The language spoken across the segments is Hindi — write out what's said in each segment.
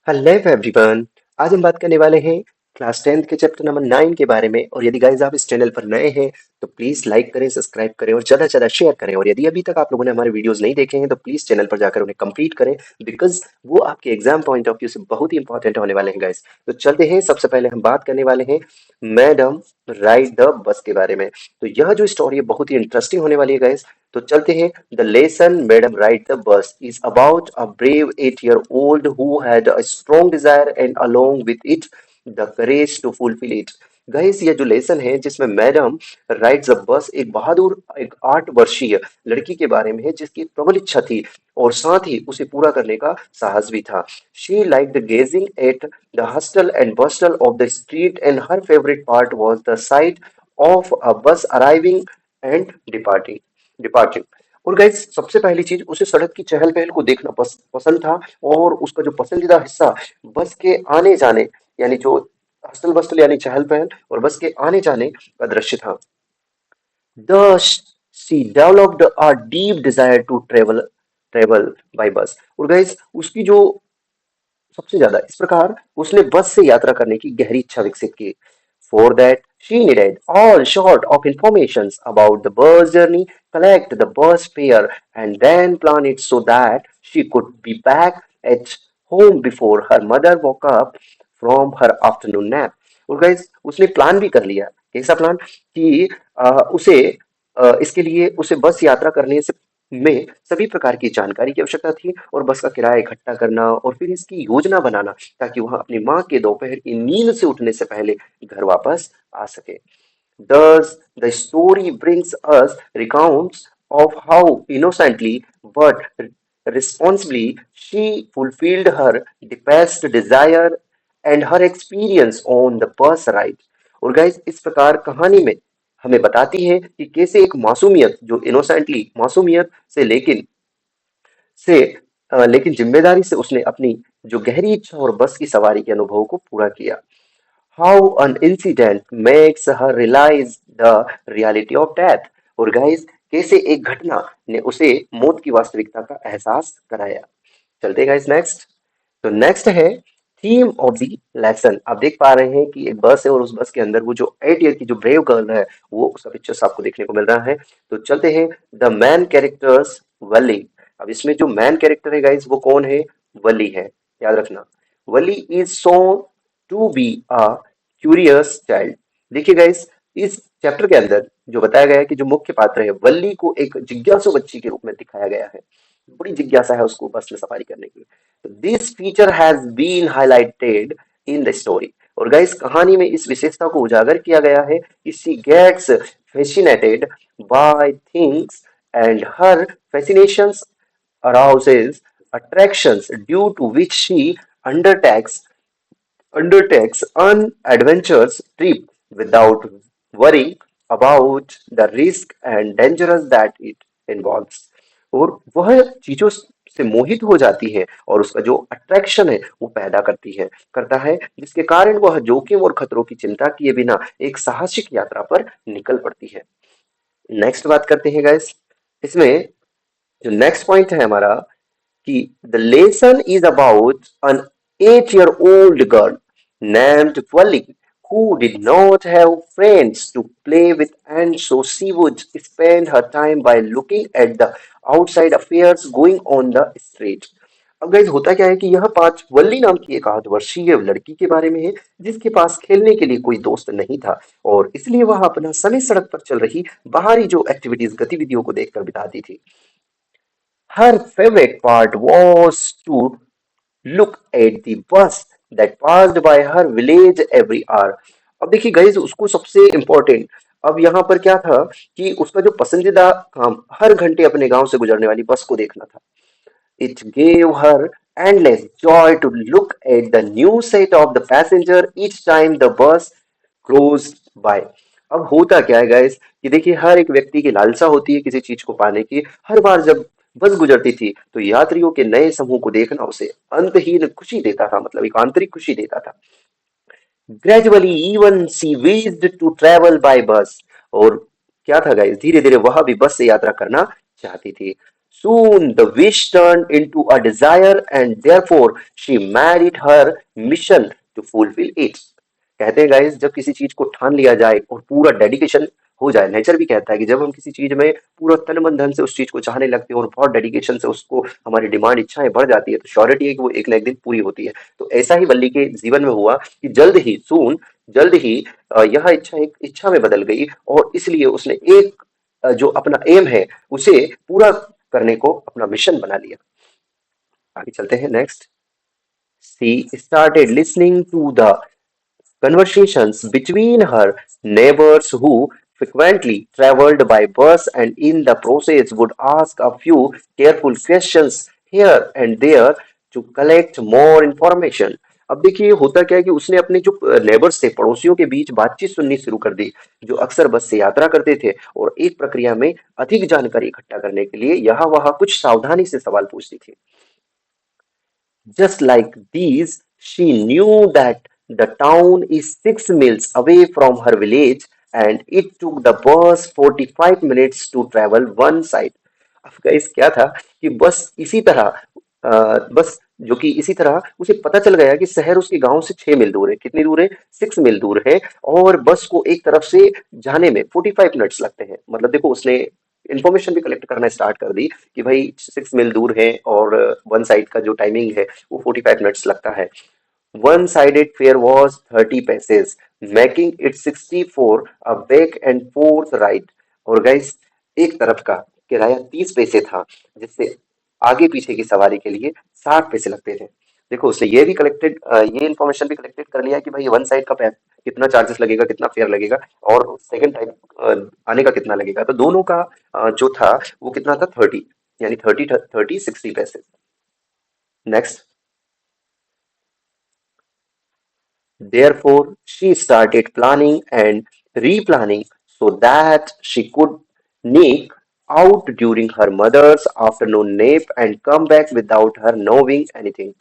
Hello everyone. आज हम बात करने वाले हैं क्लास 10th के चैप्टर नंबर 9 के बारे में। और यदि गाइस आप इस चैनल पर नए हैं तो प्लीज लाइक करें, सब्सक्राइब करें और ज्यादा से ज्यादा शेयर करें। और यदि अभी तक आप लोगों ने हमारे वीडियोस नहीं देखे हैं तो प्लीज चैनल पर जाकर उन्हें कंप्लीट करें, बिकॉज वो आपके एग्जाम पॉइंट ऑफ व्यू से बहुत ही इंपॉर्टेंट होने वाले हैं गाइस। तो चलते हैं, सबसे पहले हम बात करने वाले हैं मैडम राइड द बस के बारे में। तो यह जो स्टोरी है बहुत ही इंटरेस्टिंग होने वाली है गाइस। तो चलते हैं। The lesson madam ride the bus is about a brave 8 year old who had a strong desire and along with it the courage to fulfill it। Guys ये जो लेसन है जिसमें मैडम राइड्स द बस एक बहादुर, एक 8 वर्षीय लड़की के बारे में है जिसकी प्रबल इच्छा थी और साथ ही उसे पूरा करने का साहस भी था। She like the gazing at the hustle and bustle of the street and her favourite part was the sight of a bus arriving and departing. और गाइस सबसे पहली चीज, उसे सड़क की चहल पहल को देखना पसंद था। और उसका जो पसंदीदा हिस्सा बस के आने जाने, यानी जो हस्टल बस्टल यानी चहल पहल और बस के आने जाने का दृश्य था। Thus, she developed a deep desire to travel by bus। और गाइस उसकी जो सबसे ज्यादा इस प्रकार उसने बस से यात्रा करने की गहरी इच्छा विकसित की। For that she needed all sort of informations about the bus journey, collect the bus fare, and then plan it so that she could be back at home before her mother woke up from her afternoon nap। और गाइस उसने प्लान भी कर लिया। कैसा प्लान कि उसे इसके लिए उसे बस यात्रा करने से में सभी प्रकार की जानकारी की आवश्यकता थी और बस का किराया इकट्ठा करना और फिर इसकी योजना बनाना ताकि वह अपनी माँ के दोपहर की नींद से उठने से पहले घर वापस आ सके। Thus, the story brings us recounts of how innocently but responsibly she fulfilled her deepest desire and her experience on the bus ride। और गाइस इस प्रकार कहानी में हमें बताती है कि कैसे एक मासूमियत, जो इनोसेंटली मासूमियत से से लेकिन जिम्मेदारी से उसने अपनी जो गहरी इच्छा और बस की सवारी के अनुभव को पूरा किया। How an incident makes her realize the reality of death। और गाइस कैसे एक घटना ने उसे मौत की वास्तविकता का एहसास कराया। चलते गाइस नेक्स्ट। तो नेक्स्ट है थीम ऑफ द लेसन। आप देख पा रहे हैं कि एक बस है और उस बस के अंदर वो जो 8 ईयर की जो ब्रेव गर्ल है वो उसका पिक्चर्स आपको देखने को मिल रहा है। तो चलते हैं द मैन कैरेक्टर्स वली। अब इसमें जो मैन कैरेक्टर है गाइस वो कौन है? वली है, याद रखना। Wally is so to be a curious child. देखिए गाइस इस चैप्टर के अंदर जो बताया गया है कि जो मुख्य पात्र है वल्ली को एक जिज्ञासु बच्ची के रूप में दिखाया गया है। बड़ी जिज्ञासा है उसको बस में सफारी करने की। तो this feature has been highlighted in the story. और गाइस कहानी में इस विशेषता को उजागर किया गया है कि she gets fascinated by things and her fascinations arouses attractions due to which she undertakes undertakes an adventurous trip without worrying about the risk and dangers that it involves। और वह चीजों से मोहित हो जाती है और उसका जो अट्रैक्शन है वो पैदा करता है जिसके कारण वह जोखिम और खतरों की चिंता किए बिना एक साहसिक यात्रा पर निकल पड़ती है। नेक्स्ट बात करते हैं गाइस। इसमें जो नेक्स्ट पॉइंट है हमारा कि the lesson is about an 8 year old girl named Wally who did not have friends to play with, and so she would spend her time by looking at the outside affairs going on the street। अब गाइस होता क्या है कि यह पांच वल्ली नाम की एक 8 वर्षीय लड़की के बारे में है जिसके पास खेलने के लिए कोई दोस्त नहीं था और इसलिए वह अपना समय सड़क पर चल रही बाहरी जो एक्टिविटीज गतिविधियों को देखकर बिताती थी। Her favorite part was to look at the bus that passed by her village every hour। अब देखिए गाइस उसको सबसे इम्पोर्टेंट अब यहाँ पर क्या था कि उसका जो पसंदीदा काम हर घंटे अपने गांव से गुजरने वाली बस को देखना था। It gave her endless joy to look at the new set of the passenger each time the bus closed by। अब होता क्या है गाइस कि देखिए हर एक व्यक्ति की लालसा होती है किसी चीज को पाने की। हर बार जब बस गुजरती थी तो यात्रियों के नए समूह को देखना उसे अंतहीन खुशी देता था, मतलब एक आंतरिक खुशी देता था। Gradually even she wished to travel by bus. और क्या था गाइस, धीरे धीरे वह भी बस से यात्रा करना चाहती थी। Soon the wish turned into a desire and therefore she made it her mission to fulfill it. कहते हैं गाइस जब किसी चीज को ठान लिया जाए और पूरा डेडिकेशन हो जाए, नेचर भी कहता है कि जब हम किसी चीज में पूरा तन मन धन से उस चीज को चाहने लगते हैं और बहुत डेडिकेशन से उसको हमारी डिमांड इच्छाएं बढ़ जाती है तो श्योरिटी है कि वो एक ना एक दिन पूरी होती है। तो ऐसा ही वल्ली के जीवन में हुआ कि जल्द ही यह इच्छा एक इच्छा में बदल गई और इसलिए उसने एक जो अपना एम है उसे पूरा करने को अपना मिशन बना लिया। आगे चलते हैं next. She started listening to the conversations between her neighbors who frequently traveled by bus and in the process would ask a few careful questions here and there to collect more information। अब देखिए होता क्या है कि उसने अपने जो नेबर्स थे पड़ोसियों के बीच बातचीत सुननी शुरू कर दी जो अक्सर बस से यात्रा करते थे और एक प्रक्रिया में अधिक जानकारी इकट्ठा करने के लिए यहाँ वहाँ कुछ सावधानी से सवाल पूछती थी। Just like these, she knew that the town is 6 miles away from her village and it took the bus 45 minutes to travel one side. अब गाइस क्या था कि बस जो कि इसी तरह उसे पता चल गया कि शहर उसके गांव से 6 मील दूर है। कितनी दूर है? 6 मील दूर है और बस को एक तरफ से जाने में 45 मिनट्स लगते हैं। मतलब देखो उसने इन्फॉर्मेशन भी कलेक्ट करना स्टार्ट कर दी कि भाई 6 मील दूर है और वन साइड का जो टाइमिंग है वो 45 मिनट्स लगता है। One sided fair was 30 passage making it 64 a back and fourth ride. और गाइस एक तरफ का किराया 30 पैसे था जिससे आगे पीछे की सवारी के लिए 60 पैसे लगते थे। देखो उसने ये इन्फॉर्मेशन भी कलेक्टेड कर लिया कि भाई वन साइड का कितना चार्जेस लगेगा कितना फेयर लगेगा और सेकंड टाइम आने का कितना लगेगा तो दोनों का जो था वो कितना था 30 यानी 60 पैसे। Next. Therefore, she started planning and replanning so that she could sneak out during her mother's afternoon nap and come back without her knowing anything।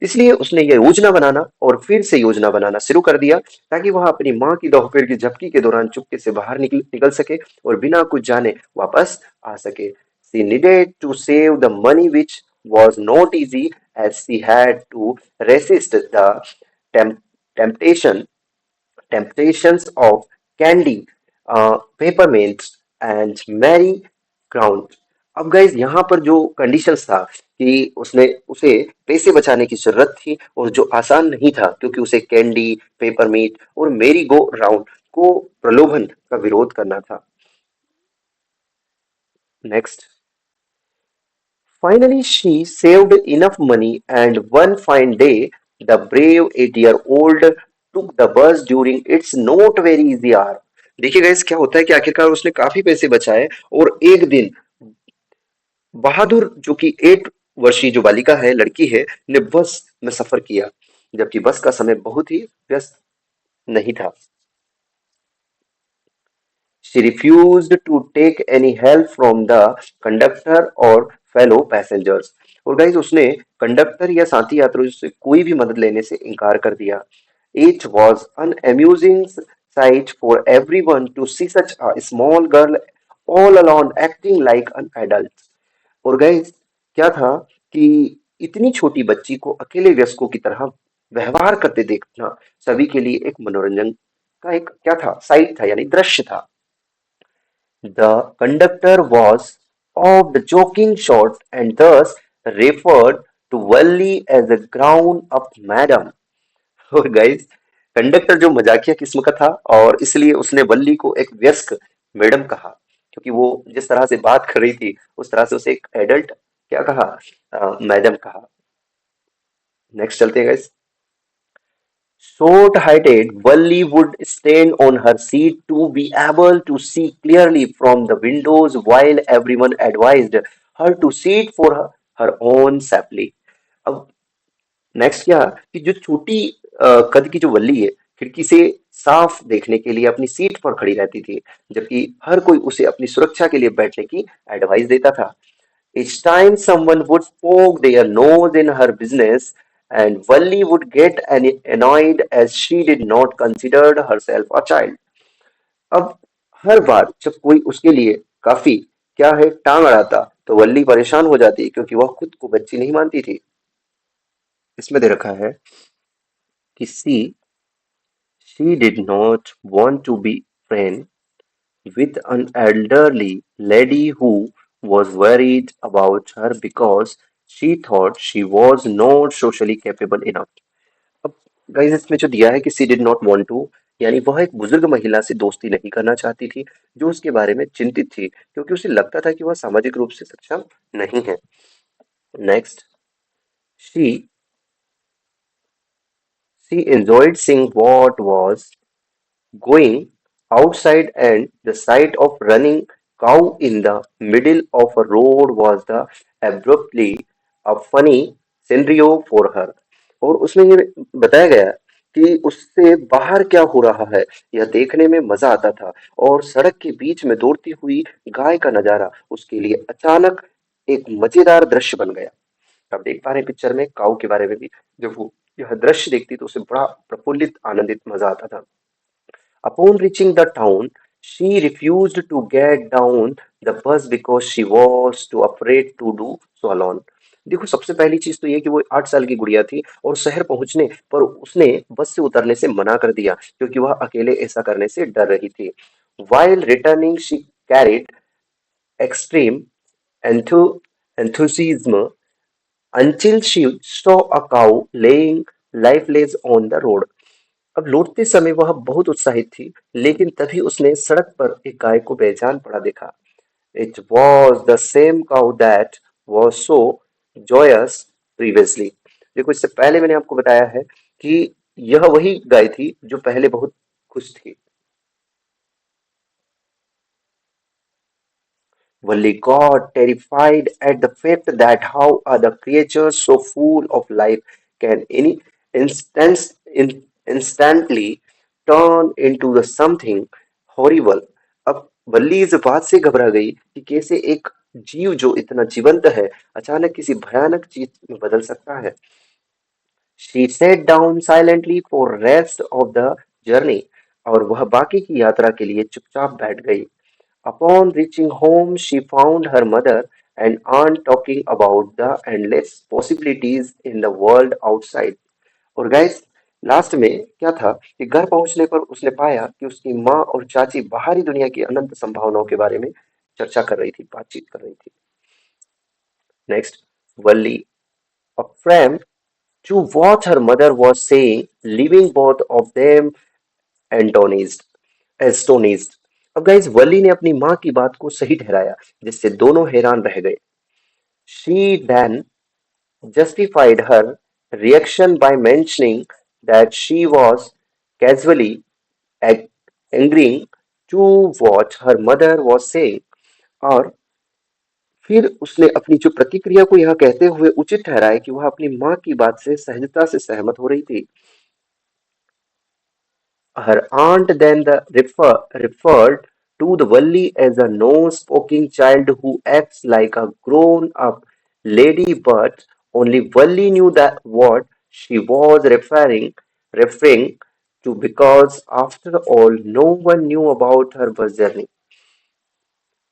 इसलिए उसने ये योजना बनाना और फिर से योजना बनाना शुरू कर दिया ताकि वह अपनी माँ की दोपहर की झपकी के दौरान चुपके से बाहर निकल सके और बिना कुछ जाने वापस आ सके। She needed to save the money which was not easy as she had to resist the temp- temptation temptations of candy, peppermints and Mary Ground। अब गाइज यहाँ पर जो कंडीशंस था कि उसने उसे पैसे बचाने की जरूरत थी और जो आसान नहीं था क्योंकि उसे कैंडी पेपरमीट और मेरी गो राउंड को प्रलोभन का विरोध करना था। Next. Finally, she saved enough money, and one fine day, the brave 8-year-old took the bus during its not very easy hour। देखिए गाइस क्या होता है कि आखिरकार उसने काफी पैसे बचाए और एक दिन बहादुर जो कि 8 वर्षीय जो बालिका है लड़की है ने बस में सफर किया जबकि बस का समय बहुत ही व्यस्त नहीं था। She refused to take any help from the conductor or fellow passengers। और गाइस उसने कंडक्टर या साथी यात्रियों से कोई भी मदद लेने से इनकार कर दिया। It was an amusing sight for everyone to see such a small girl all alone acting like an adult। और गाइस क्या था कि इतनी छोटी बच्ची को अकेले वयस्कों की तरह व्यवहार करते देखना सभी के लिए एक मनोरंजन का एक क्या था साइट था यानी दृश्य था। The conductor was of the joking sort and thus referred to Wally as a grown-up madam। और गाइस कंडक्टर जो मजाकिया किस्म का था और इसलिए उसने वल्ली को एक वयस्क मैडम कहा क्योंकि वो जिस तरह से बात कर रही थी उस तरह से उसे एक एडल्ट क्या कहा मैडम कहा। नेक्स्ट चलते हैं guys. Short-heighted, Wally would stand on her seat to be able to see clearly from the windows while everyone advised her to sit for her own safely। अब नेक्स्ट क्या कि जो छोटी कद की जो वल्ली है खिड़की से साफ देखने के लिए अपनी सीट पर खड़ी रहती थी जबकि हर कोई उसे अपनी सुरक्षा के लिए बैठने की एडवाइस देता था। Each time someone would poke their nose in her business, and Valli would get annoyed as she did not consider herself a child। अब हर बार जब कोई उसके लिए काफी क्या है टांग अड़ाता तो वल्ली परेशान हो जाती है क्योंकि वह खुद को बच्ची नहीं मानती थी। इसमें दे रखा है कि she did not want to be friend with an elderly lady who was worried about her because she thought she was not socially capable enough. अब गाइस इसमें जो दिया है कि सी डिड नॉट वांट टू, यानी वह एक बुजुर्ग महिला से दोस्ती नहीं करना चाहती थी जो उसके बारे में चिंतित थी क्योंकि उसे लगता था कि वह सामाजिक रूप से सक्षम नहीं है। Next, she she enjoyed seeing what was going outside, and the sight of running cow in the middle of a road was the abruptly a funny scenario for her. और उसमें ये बताया गया कि उससे बाहर क्या हो रहा है यह देखने में मजा आता था, और सड़क के बीच में दौड़ती हुई गाय का नजारा उसके लिए अचानक एक मजेदार दृश्य बन गया। आप देख पा रहे हैं पिक्चर में काऊ के बारे में भी, जब वो यह दृश्य देखती तो उसे बड़ा प्रफुल्लित आनंदित मजा आता था। Upon reaching the town, she refused to get down the bus because she was too afraid to do so alone. देखो सबसे पहली चीज तो ये कि वो 8 साल की गुड़िया थी और शहर पहुंचने पर उसने बस से उतरने से मना कर दिया क्योंकि वह अकेले ऐसा करने से डर रही थी। While returning, she carried extreme enthu- enthusiasm until she saw a cow laying lifeless on the road. अब लौटते समय वह बहुत उत्साहित थी, लेकिन तभी उसने सड़क पर एक गाय को बेजान पड़ा देखा। It was the same cow that was so joyous previously. देखो इससे पहले मैंने आपको बताया है कि यह वही गाय थी जो पहले बहुत खुश थी। Wally got terrified at the fact that how other creatures so full of life can any instantly turn into the something horrible. अब वल्ली इस बात से घबरा गई कि कैसे एक जीव जो इतना जीवंत है अचानक किसी भयानक चीज में बदल सकता है। She sat down silently for rest of the journey, और वह बाकी की यात्रा के लिए चुपचाप बैठ गई। Upon reaching home, she found her mother and aunt talking about the endless possibilities in the world outside. और गाइस लास्ट में क्या था कि घर पहुंचने पर उसने पाया कि उसकी माँ और चाची बाहरी दुनिया की अनंत संभावनाओं के बारे में चर्चा कर रही थी, बातचीत कर रही थी। Next, Valli affirmed to what her mother was saying, leaving both of them एंटोनीज एस्टोनीज्ड। अब गाइस वली ने अपनी माँ की बात को सही ठहराया जिससे दोनों हैरान रह गए। She then justified her reaction by mentioning that she was casually ag- agreeing to what her mother was saying, और फिर उसने अपनी जो प्रतिक्रिया को यह कहते हुए उचित ठहराया कि वह अपनी माँ की बात से सहजता से सहमत हो रही थी। Her aunt then referred to the Valli as a nose-poking child who acts like a grown-up lady, but only Valli knew that what she was referring to, because after all, no one knew about her bus journey.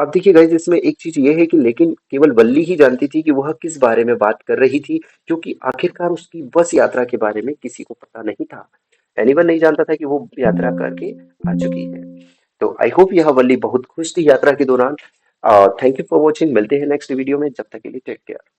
अब देखिए गाइस इसमें एक चीज ये है कि लेकिन केवल वल्ली ही जानती थी कि वह किस बारे में बात कर रही थी, क्योंकि आखिरकार उसकी बस यात्रा के बारे में किसी को पता नहीं था। एनीवन नहीं जानता था कि वो यात्रा करके आ चुकी है। तो आई होप यह वल्ली बहुत खुश थी यात्रा के दौरान। थैंक यू फॉर वॉचिंग, मिलते हैं नेक्स्ट वीडियो में, जब तक के लिए टेक केयर।